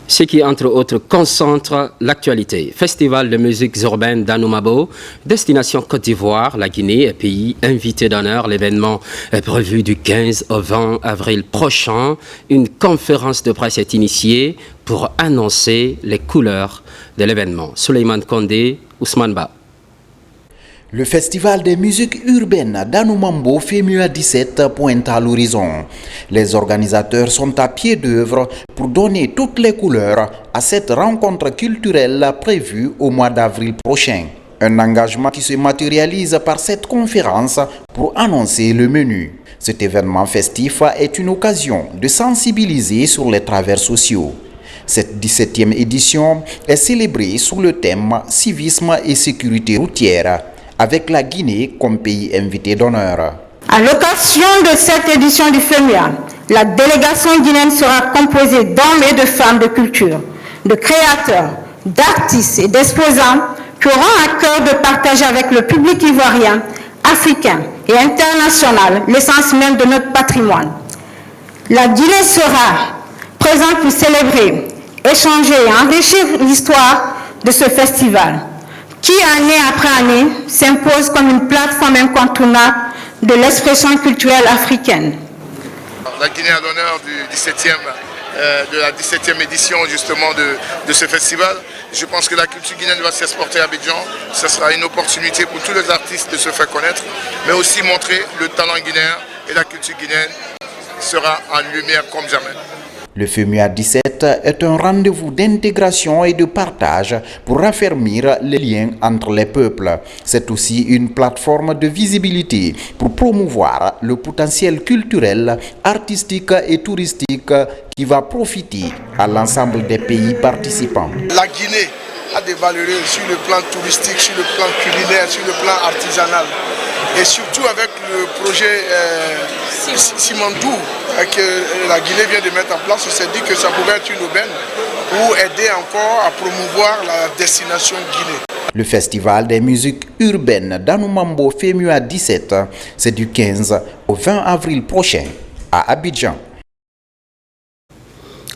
Ce qui, entre autres, concentre l'actualité. Festival de musique urbaine d'Anoumabo, destination Côte d'Ivoire, la Guinée, pays invité d'honneur. L'événement est prévu du 15 au 20 avril prochain. Une conférence de presse est initiée pour annoncer les couleurs de l'événement. Souleymane Kondé, Ousmane Ba. Le festival des musiques urbaines d'Anoumabo FEMUA 17 pointe à l'horizon. Les organisateurs sont à pied d'œuvre pour donner toutes les couleurs à cette rencontre culturelle prévue au mois d'avril prochain. Un engagement qui se matérialise par cette conférence pour annoncer le menu. Cet événement festif est une occasion de sensibiliser sur les travers sociaux. Cette 17e édition est célébrée sous le thème « Civisme et sécurité routière », avec la Guinée comme pays invité d'honneur. À l'occasion de cette édition du FEMUA, la délégation guinéenne sera composée d'hommes et de femmes de culture, de créateurs, d'artistes et d'exposants qui auront à cœur de partager avec le public ivoirien, africain et international l'essence même de notre patrimoine. La Guinée sera présente pour célébrer, échanger et enrichir l'histoire de ce festival, qui, année après année, s'impose comme une plateforme incontournable de l'expression culturelle africaine. La Guinée a l'honneur de la 17e édition justement de ce festival. Je pense que la culture guinéenne va s'exporter à Abidjan. Ce sera une opportunité pour tous les artistes de se faire connaître, mais aussi montrer le talent guinéen, et la culture guinéenne sera en lumière comme jamais. Le FEMUA 17 est un rendez-vous d'intégration et de partage pour raffermir les liens entre les peuples. C'est aussi une plateforme de visibilité pour promouvoir le potentiel culturel, artistique et touristique qui va profiter à l'ensemble des pays participants. La Guinée a des valeurs sur le plan touristique, sur le plan culinaire, sur le plan artisanal. Et surtout avec le projet Simandou que la Guinée vient de mettre en place, on s'est dit que ça pouvait être une aubaine pour aider encore à promouvoir la destination Guinée. Le festival des musiques urbaines d'Anoumabo FEMUA 17, c'est du 15 au 20 avril prochain à Abidjan.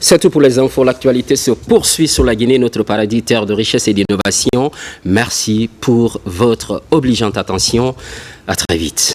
C'est tout pour les infos. L'actualité se poursuit sur la Guinée, notre paradis, terre de richesse et d'innovation. Merci pour votre obligeante attention. À très vite.